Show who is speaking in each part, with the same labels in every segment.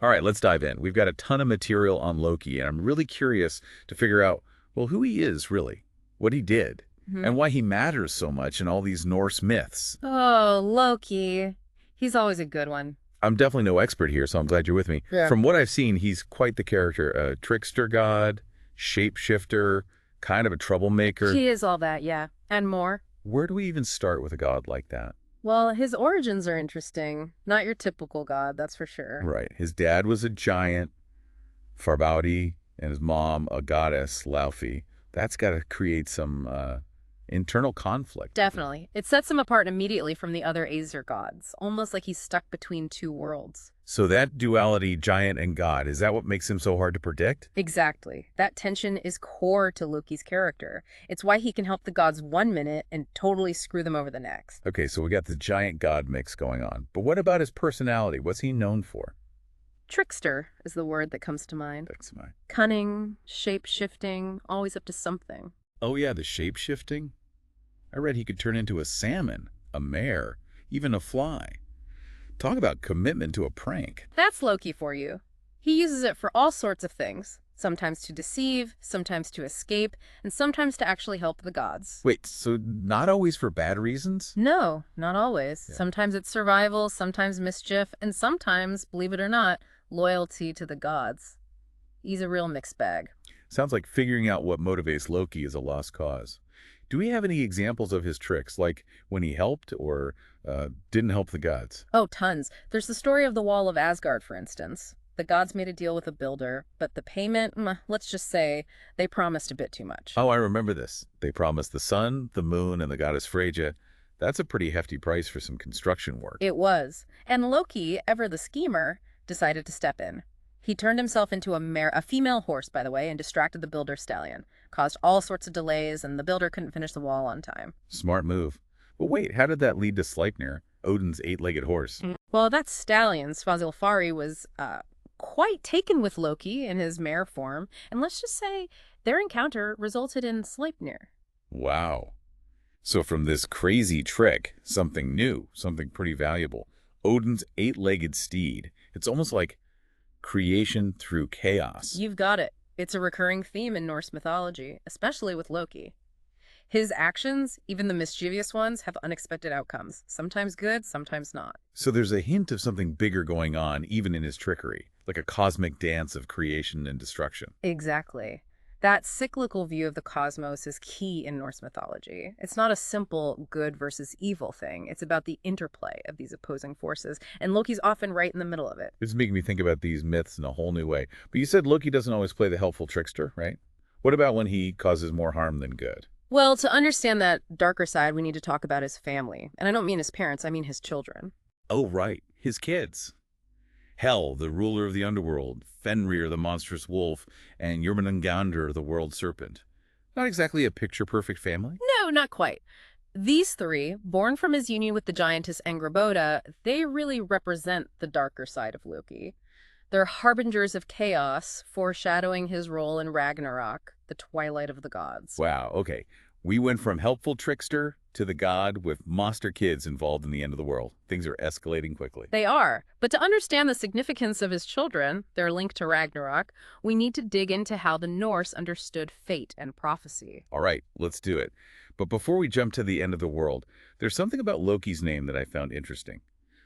Speaker 1: All right, let's dive in. We've got a ton of material on Loki, and I'm really curious to figure out, well, who he is, really, what he did,
Speaker 2: Mhm.
Speaker 1: and why he matters so much in all these Norse myths.
Speaker 2: Oh, Loki. He's always a good one.
Speaker 1: I'm definitely no expert here, so I'm glad you're with me.
Speaker 2: Yeah.
Speaker 1: From what I've seen, he's quite the character, a trickster god, shapeshifter, kind of a troublemaker.
Speaker 2: He is all that, yeah. And more.
Speaker 1: Where do we even start with a god like that?
Speaker 2: Well, his origins are interesting. Not your typical god, that's for sure.
Speaker 1: Right. His dad was a giant, Farbauti, and his mom a goddess, Laufey. That's got to create some internal conflict.
Speaker 2: Definitely. It sets him apart immediately from the other Aesir gods, almost like he's stuck between two worlds.
Speaker 1: So that duality, giant and god, is that what makes him so hard to predict?
Speaker 2: Exactly. That tension is core to Loki's character. It's why he can help the gods one minute and totally screw them over the next.
Speaker 1: Okay, so we got the giant god mix going on. But what about his personality? What's he known for?
Speaker 2: Trickster is the word that comes to mind.
Speaker 1: That's my...
Speaker 2: Cunning, shape-shifting, always up to something.
Speaker 1: Oh yeah, the shape-shifting? I read he could turn into a salmon, a mare, even a fly. Talk about commitment to a prank.
Speaker 2: That's Loki for you. He uses it for all sorts of things, sometimes to deceive, sometimes to escape, and sometimes to actually help the gods.
Speaker 1: Wait, so not always for bad reasons?
Speaker 2: No, not always.
Speaker 1: Yeah.
Speaker 2: Sometimes it's survival, sometimes mischief, and sometimes, believe it or not, loyalty to the gods. He's a real mixed bag.
Speaker 1: Sounds like figuring out what motivates Loki is a lost cause. Do we have any examples of his tricks, like when he helped or didn't help the gods?
Speaker 2: Oh, tons. There's the story of the Wall of Asgard, for instance. The gods made a deal with a builder, but the payment, let's just say, they promised a bit too much.
Speaker 1: Oh, I remember this. They promised the sun, the moon, and the goddess Freyja. That's a pretty hefty price for some construction work.
Speaker 2: It was. And Loki, ever the schemer, decided to step in. He turned himself into a female horse, by the way, and distracted the builder's stallion. Caused all sorts of delays, and the builder couldn't finish the wall on time.
Speaker 1: Smart move. But wait, how did that lead to Sleipnir, Odin's eight-legged horse?
Speaker 2: Well, that stallion, Svazilfari, was quite taken with Loki in his mare form, and let's just say their encounter resulted in Sleipnir.
Speaker 1: Wow. So from this crazy trick, something new, something pretty valuable. Odin's eight-legged steed. It's almost like creation through chaos.
Speaker 2: You've got it. It's a recurring theme in Norse mythology, especially with Loki. His actions, even the mischievous ones, have unexpected outcomes. Sometimes good, sometimes not.
Speaker 1: So there's a hint of something bigger going on, even in his trickery, like a cosmic dance of creation and destruction.
Speaker 2: Exactly. That cyclical view of the cosmos is key in Norse mythology. It's not a simple good versus evil thing. It's about the interplay of these opposing forces, and Loki's often right in the middle of it.
Speaker 1: This is making me think about these myths in a whole new way. But you said Loki doesn't always play the helpful trickster, right? What about when he causes more harm than good?
Speaker 2: Well, to understand that darker side, we need to talk about his family. And I don't mean his parents, I mean his children.
Speaker 1: Oh, right. His kids. Hel, the ruler of the underworld, Fenrir, the monstrous wolf, and Jormungandr, the world serpent. Not exactly a picture-perfect family?
Speaker 2: No, not quite. These three, born from his union with the giantess Angrboda, they really represent the darker side of Loki. They're harbingers of chaos, foreshadowing his role in Ragnarok, the twilight of the gods.
Speaker 1: Wow, okay. We went from helpful trickster to the god with monster kids involved in the end of the world. Things are escalating quickly.
Speaker 2: They are. But to understand the significance of his children, their link to Ragnarok, we need to dig into how the Norse understood fate and prophecy.
Speaker 1: All right, let's do it. But before we jump to the end of the world, there's something about Loki's name that I found interesting.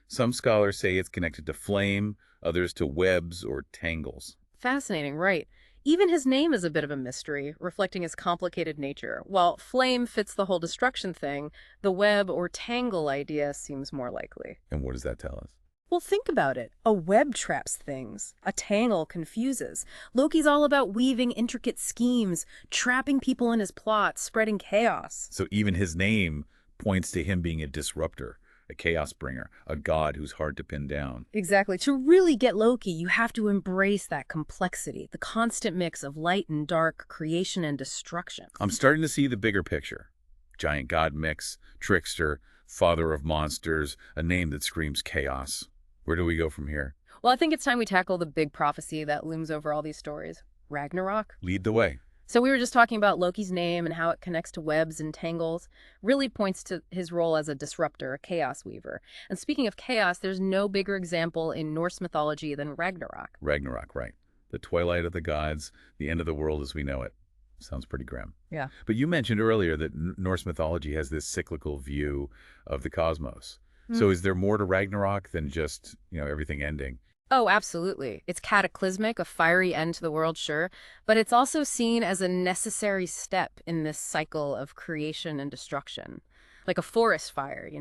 Speaker 1: Some scholars say it's connected to flame, others to webs or tangles.
Speaker 2: Fascinating, right? Even his name is a bit of a mystery, reflecting his complicated nature. While flame fits the whole destruction thing, the web or tangle idea seems more likely.
Speaker 1: And what does that tell us?
Speaker 2: Well, think about it. A web traps things. A tangle confuses. Loki's all about weaving intricate schemes, trapping people in his plot, spreading chaos.
Speaker 1: So even his name points to him being a disruptor, a chaos bringer, a god who's hard to pin down.
Speaker 2: Exactly. To really get Loki, you have to embrace that complexity, the constant mix of light and dark, creation and destruction.
Speaker 1: I'm starting to see the bigger picture. Giant god mix, trickster, father of monsters, a name that screams chaos. Where do we go from here?
Speaker 2: Well, I think it's time we tackle the big prophecy that looms over all these stories. Ragnarok.
Speaker 1: Lead the way.
Speaker 2: So we were just talking about Loki's name and how it connects to webs and tangles, really points to his role as a disruptor, a chaos weaver. And speaking of chaos, there's no bigger example in Norse mythology than Ragnarok.
Speaker 1: Ragnarok, right. The twilight of the gods, the end of the world as we know it. Sounds pretty grim.
Speaker 2: Yeah.
Speaker 1: But you mentioned earlier that Norse mythology has this cyclical view of the cosmos. So is there more to Ragnarok than just, everything ending?
Speaker 2: Oh, absolutely. It's cataclysmic, a fiery end to the world, sure, but it's also seen as a necessary step in this cycle of creation and destruction. Like a forest fire,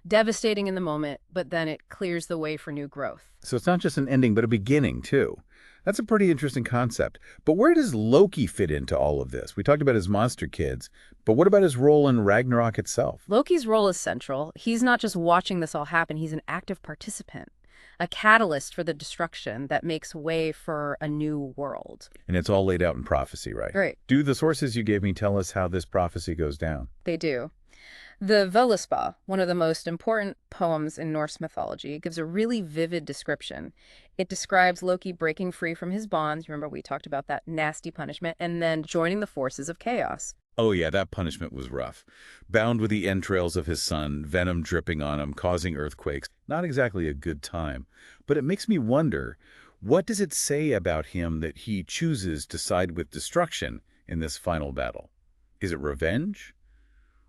Speaker 2: devastating in the moment, but then it clears the way for new growth.
Speaker 1: So it's not just an ending, but a beginning, too. That's a pretty interesting concept. But where does Loki fit into all of this? We talked about his monster kids, but what about his role in Ragnarok itself?
Speaker 2: Loki's role is central. He's not just watching this all happen, he's an active participant, a catalyst for the destruction that makes way for a new world.
Speaker 1: And it's all laid out in prophecy, right?
Speaker 2: Right.
Speaker 1: Do the sources you gave me tell us how this prophecy goes down?
Speaker 2: They do. The Völuspá, one of the most important poems in Norse mythology, gives a really vivid description. It describes Loki breaking free from his bonds, remember we talked about that nasty punishment, and then joining the forces of chaos.
Speaker 1: Oh yeah, that punishment was rough. Bound with the entrails of his son, venom dripping on him, causing earthquakes. Not exactly a good time. But it makes me wonder, what does it say about him that he chooses to side with destruction in this final battle? Is it revenge?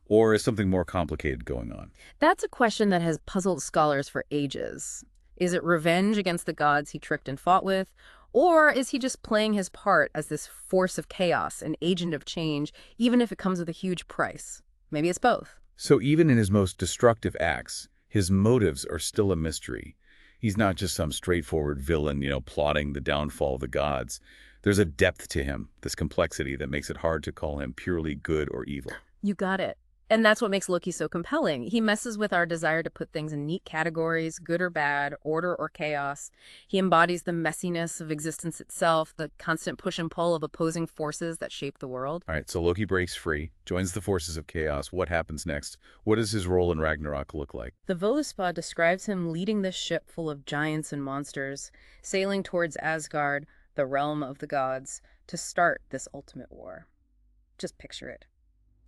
Speaker 1: Or is something more complicated going on?
Speaker 2: That's a question that has puzzled scholars for ages. Is it revenge against the gods he tricked and fought with? Or is he just playing his part as this force of chaos, an agent of change, even if it comes with a huge price? Maybe it's both.
Speaker 1: So even in his most destructive acts, his motives are still a mystery. He's not just some straightforward villain, plotting the downfall of the gods. There's a depth to him, this complexity that makes it hard to call him purely good or evil.
Speaker 2: You got it. And that's what makes Loki so compelling. He messes with our desire to put things in neat categories, good or bad, order or chaos. He embodies the messiness of existence itself, the constant push and pull of opposing forces that shape the world.
Speaker 1: All right, so Loki breaks free, joins the forces of chaos. What happens next? What does his role in Ragnarok look like?
Speaker 2: The Völuspá describes him leading this ship full of giants and monsters, sailing towards Asgard, the realm of the gods, to start this ultimate war. Just picture it.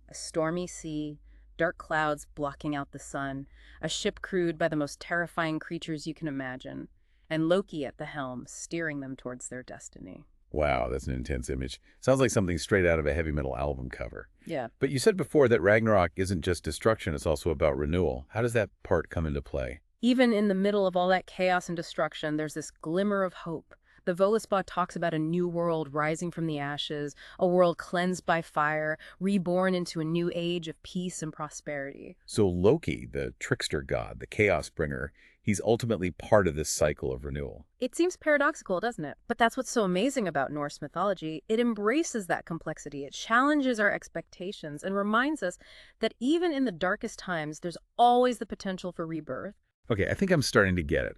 Speaker 2: A stormy sea, dark clouds blocking out the sun, a ship crewed by the most terrifying creatures you can imagine, and Loki at the helm, steering them towards their destiny.
Speaker 1: Wow, that's an intense image. Sounds like something straight out of a heavy metal album cover.
Speaker 2: Yeah.
Speaker 1: But you said before that Ragnarok isn't just destruction, it's also about renewal. How does that part come into play?
Speaker 2: Even in the middle of all that chaos and destruction, there's this glimmer of hope. The Völuspá talks about a new world rising from the ashes, a world cleansed by fire, reborn into a new age of peace and prosperity.
Speaker 1: So Loki, the trickster god, the chaos bringer, he's ultimately part of this cycle of renewal.
Speaker 2: It seems paradoxical, doesn't it? But that's what's so amazing about Norse mythology. It embraces that complexity. It challenges our expectations and reminds us that even in the darkest times, there's always the potential for rebirth.
Speaker 1: Okay, I think I'm starting to get it.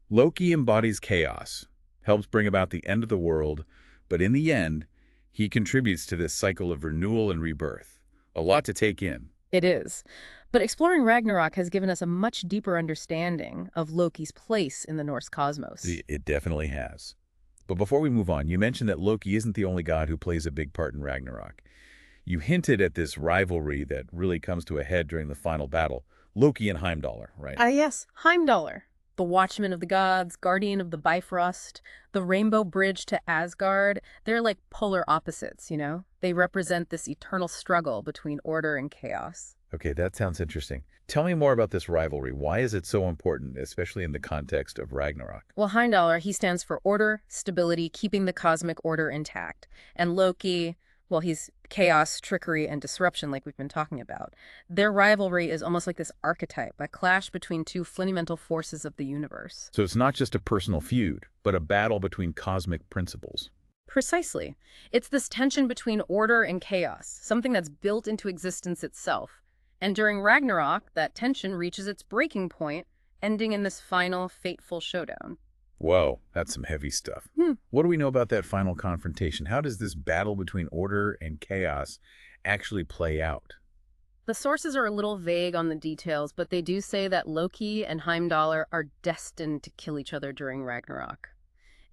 Speaker 1: Loki embodies chaos, helps bring about the end of the world, but in the end, he contributes to this cycle of renewal and rebirth. A lot to take in.
Speaker 2: It is. But exploring Ragnarok has given us a much deeper understanding of Loki's place in the Norse cosmos.
Speaker 1: It definitely has. But before we move on, you mentioned that Loki isn't the only god who plays a big part in Ragnarok. You hinted at this rivalry that really comes to a head during the final battle. Loki and Heimdallr, right?
Speaker 2: Yes, Heimdallr. The Watchman of the Gods, Guardian of the Bifrost, the Rainbow Bridge to Asgard, they're like polar opposites, They represent this eternal struggle between order and chaos.
Speaker 1: Okay, that sounds interesting. Tell me more about this rivalry. Why is it so important, especially in the context of Ragnarok?
Speaker 2: Well, Heimdallr, he stands for order, stability, keeping the cosmic order intact. And Loki, well, he's chaos, trickery, and disruption like we've been talking about. Their rivalry is almost like this archetype, a clash between two fundamental forces of the universe.
Speaker 1: So it's not just a personal feud, but a battle between cosmic principles.
Speaker 2: Precisely. It's this tension between order and chaos, something that's built into existence itself. And during Ragnarok, that tension reaches its breaking point, ending in this final, fateful showdown.
Speaker 1: Whoa, that's some heavy stuff. What do we know about that final confrontation? How does this battle between order and chaos actually play out?
Speaker 2: The sources are a little vague on the details, but they do say that Loki and Heimdallr are destined to kill each other during Ragnarok.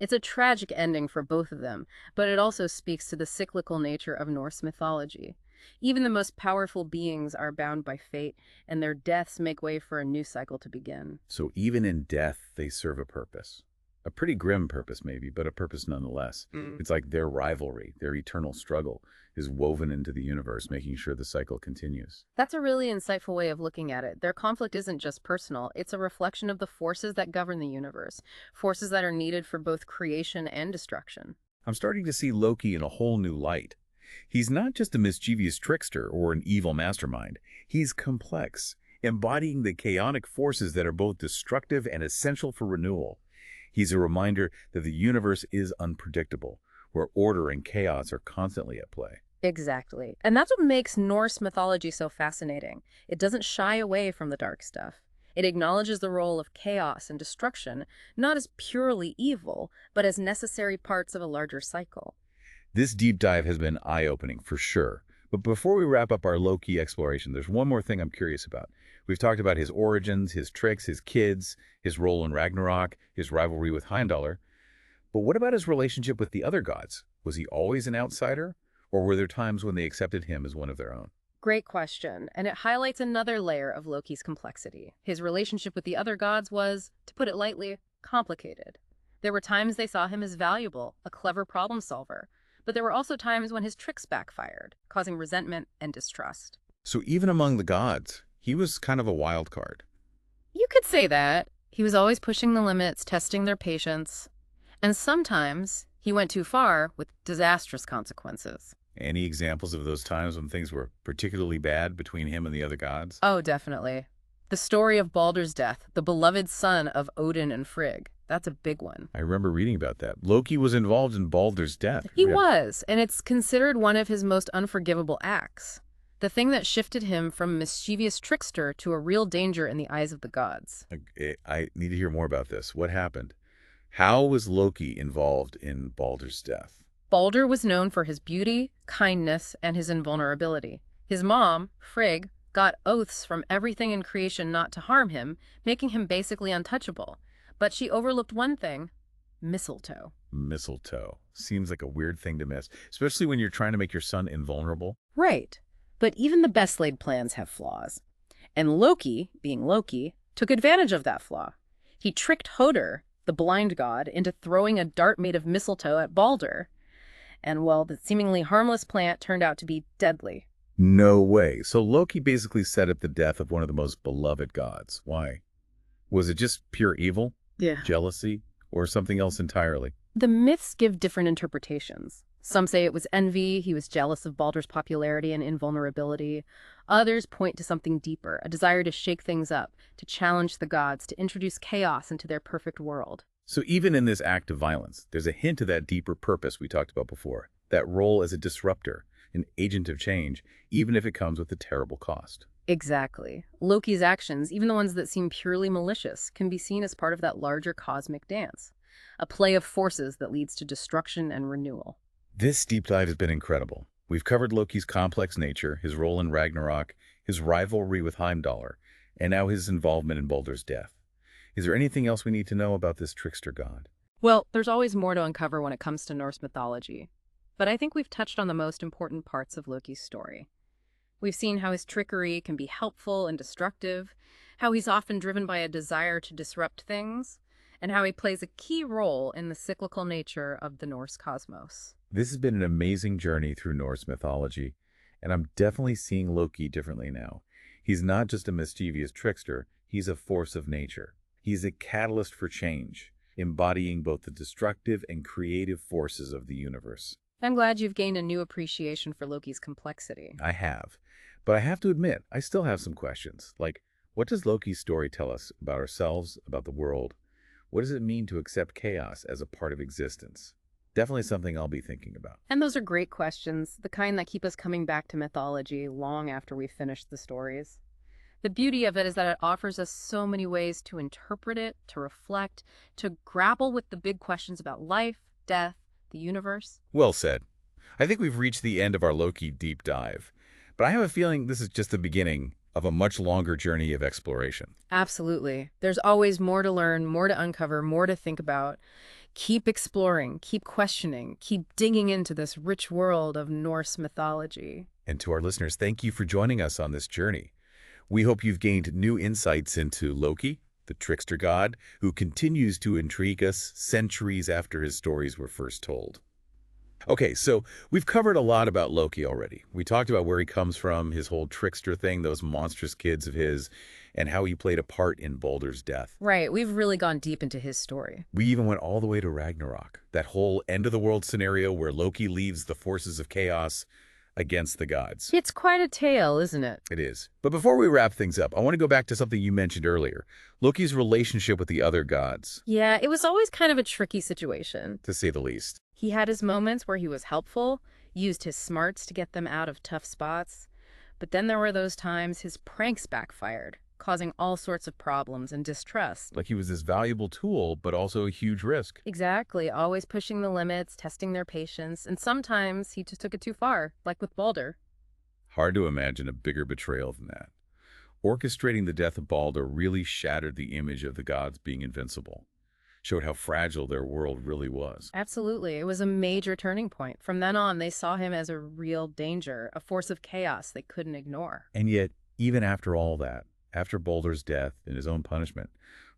Speaker 2: It's a tragic ending for both of them, but it also speaks to the cyclical nature of Norse mythology. Even the most powerful beings are bound by fate, and their deaths make way for a new cycle to begin.
Speaker 1: So even in death, they serve a purpose. A pretty grim purpose, maybe, but a purpose nonetheless. It's like their rivalry, their eternal struggle, is woven into the universe, making sure the cycle continues.
Speaker 2: That's a really insightful way of looking at it. Their conflict isn't just personal, it's a reflection of the forces that govern the universe, forces that are needed for both creation and destruction.
Speaker 1: I'm starting to see Loki in a whole new light. He's not just a mischievous trickster or an evil mastermind. He's complex, embodying the chaotic forces that are both destructive and essential for renewal. He's a reminder that the universe is unpredictable, where order and chaos are constantly at play.
Speaker 2: Exactly. And that's what makes Norse mythology so fascinating. It doesn't shy away from the dark stuff. It acknowledges the role of chaos and destruction, not as purely evil, but as necessary parts of a larger cycle.
Speaker 1: This deep dive has been eye-opening for sure. But before we wrap up our Loki exploration, there's one more thing I'm curious about. We've talked about his origins, his tricks, his kids, his role in Ragnarok, his rivalry with Heimdallr. But what about his relationship with the other gods? Was he always an outsider? Or were there times when they accepted him as one of their own?
Speaker 2: Great question, and it highlights another layer of Loki's complexity. His relationship with the other gods was, to put it lightly, complicated. There were times they saw him as valuable, a clever problem solver, but there were also times when his tricks backfired, causing resentment and distrust.
Speaker 1: So even among the gods, he was kind of a wild card.
Speaker 2: You could say that. He was always pushing the limits, testing their patience, and sometimes he went too far with disastrous consequences.
Speaker 1: Any examples of those times when things were particularly bad between him and the other gods?
Speaker 2: Oh, definitely. The story of Baldur's death, the beloved son of Odin and Frigg. That's a big one.
Speaker 1: I remember reading about that. Loki was involved in Baldur's death.
Speaker 2: He was, and it's considered one of his most unforgivable acts. The thing that shifted him from mischievous trickster to a real danger in the eyes of the gods.
Speaker 1: I need to hear more about this. What happened? How was Loki involved in Baldur's death?
Speaker 2: Baldur was known for his beauty, kindness, and his invulnerability. His mom, Frigg, got oaths from everything in creation not to harm him, making him basically untouchable. But she overlooked one thing: mistletoe.
Speaker 1: Mistletoe. Seems like a weird thing to miss, especially when you're trying to make your son invulnerable.
Speaker 2: Right. But even the best laid plans have flaws. And Loki, being Loki, took advantage of that flaw. He tricked Hodor, the blind god, into throwing a dart made of mistletoe at Baldur. And, well, the seemingly harmless plant turned out to be deadly.
Speaker 1: No way. So Loki basically set up the death of one of the most beloved gods. Why? Was it just pure evil?
Speaker 2: Yeah.
Speaker 1: Jealousy? Or something else entirely?
Speaker 2: The myths give different interpretations. Some say it was envy, he was jealous of Baldur's popularity and invulnerability. Others point to something deeper, a desire to shake things up, to challenge the gods, to introduce chaos into their perfect world.
Speaker 1: So even in this act of violence, there's a hint of that deeper purpose we talked about before, that role as a disruptor, an agent of change, even if it comes with a terrible cost.
Speaker 2: Exactly. Loki's actions, even the ones that seem purely malicious, can be seen as part of that larger cosmic dance, a play of forces that leads to destruction and renewal.
Speaker 1: This deep dive has been incredible. We've covered Loki's complex nature, his role in Ragnarok, his rivalry with Heimdallr, and now his involvement in Baldur's death. Is there anything else we need to know about this trickster god?
Speaker 2: Well, there's always more to uncover when it comes to Norse mythology, but I think we've touched on the most important parts of Loki's story. We've seen how his trickery can be helpful and destructive, how he's often driven by a desire to disrupt things, and how he plays a key role in the cyclical nature of the Norse cosmos.
Speaker 1: This has been an amazing journey through Norse mythology, and I'm definitely seeing Loki differently now. He's not just a mischievous trickster, he's a force of nature. He's a catalyst for change, embodying both the destructive and creative forces of the universe.
Speaker 2: I'm glad you've gained a new appreciation for Loki's complexity.
Speaker 1: I have. But I have to admit, I still have some questions. Like, what does Loki's story tell us about ourselves, about the world? What does it mean to accept chaos as a part of existence? Definitely something I'll be thinking about.
Speaker 2: And those are great questions, the kind that keep us coming back to mythology long after we've finished the stories. The beauty of it is that it offers us so many ways to interpret it, to reflect, to grapple with the big questions about life, death, the universe.
Speaker 1: Well said. I think we've reached the end of our Loki deep dive, but I have a feeling this is just the beginning of a much longer journey of exploration.
Speaker 2: Absolutely. There's always more to learn, more to uncover, more to think about. Keep exploring, keep questioning, keep digging into this rich world of Norse mythology.
Speaker 1: And to our listeners, thank you for joining us on this journey. We hope you've gained new insights into Loki, the trickster god, who continues to intrigue us centuries after his stories were first told. Okay, so we've covered a lot about Loki already. We talked about where he comes from, his whole trickster thing, those monstrous kids of his, and how he played a part in Baldur's death.
Speaker 2: Right, we've really gone deep into his story.
Speaker 1: We even went all the way to Ragnarok, that whole end-of-the-world scenario where Loki leads the forces of chaos against the gods.
Speaker 2: It's quite a tale, isn't it?
Speaker 1: It is. But before we wrap things up, I want to go back to something you mentioned earlier, Loki's relationship with the other gods,
Speaker 2: Yeah, it was always kind of a tricky situation.
Speaker 1: to say the least.
Speaker 2: He had his moments where he was helpful, used his smarts to get them out of tough spots. But then there were those times his pranks backfired, causing all sorts of problems and distrust.
Speaker 1: Like he was this valuable tool, but also a huge risk.
Speaker 2: Exactly, always pushing the limits, testing their patience, and sometimes he just took it too far, like with Baldur.
Speaker 1: Hard to imagine a bigger betrayal than that. Orchestrating the death of Baldur really shattered the image of the gods being invincible, showed how fragile their world really was.
Speaker 2: Absolutely, it was a major turning point. From then on, they saw him as a real danger, a force of chaos they couldn't ignore.
Speaker 1: And yet, even after all that, after Baldur's death and his own punishment,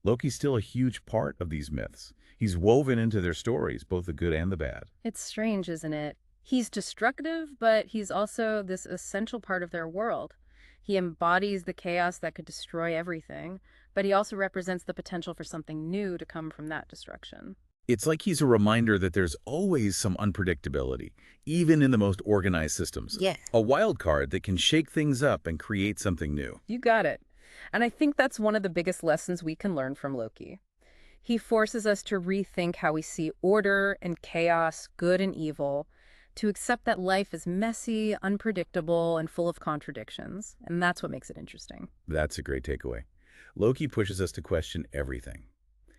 Speaker 1: Loki's still a huge part of these myths. He's woven into their stories, both the good and the bad.
Speaker 2: It's strange, isn't it? He's destructive, but he's also this essential part of their world. He embodies the chaos that could destroy everything, but he also represents the potential for something new to come from that destruction.
Speaker 1: It's like he's a reminder that there's always some unpredictability, even in the most organized systems.
Speaker 2: Yeah.
Speaker 1: A wild card that can shake things up and create something new.
Speaker 2: You got it. And I think that's one of the biggest lessons we can learn from Loki. He forces us to rethink how we see order and chaos, good and evil, to accept that life is messy, unpredictable, and full of contradictions. And that's what makes it interesting.
Speaker 1: That's a great takeaway. Loki pushes us to question everything.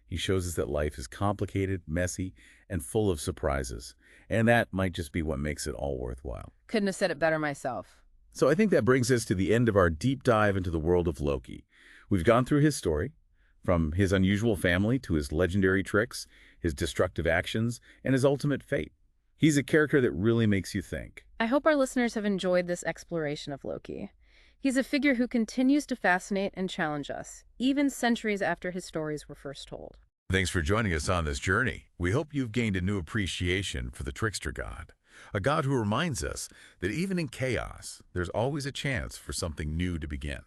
Speaker 1: He shows us that life is complicated, messy, and full of surprises. And that might just be what makes it all worthwhile.
Speaker 2: Couldn't have said it better myself.
Speaker 1: So I think that brings us to the end of our deep dive into the world of Loki. We've gone through his story, from his unusual family to his legendary tricks, his destructive actions, and his ultimate fate. He's a character that really makes you think.
Speaker 2: I hope our listeners have enjoyed this exploration of Loki. He's a figure who continues to fascinate and challenge us, even centuries after his stories were first told.
Speaker 1: Thanks for joining us on this journey. We hope you've gained a new appreciation for the trickster god, a god who reminds us that even in chaos, there's always a chance for something new to begin.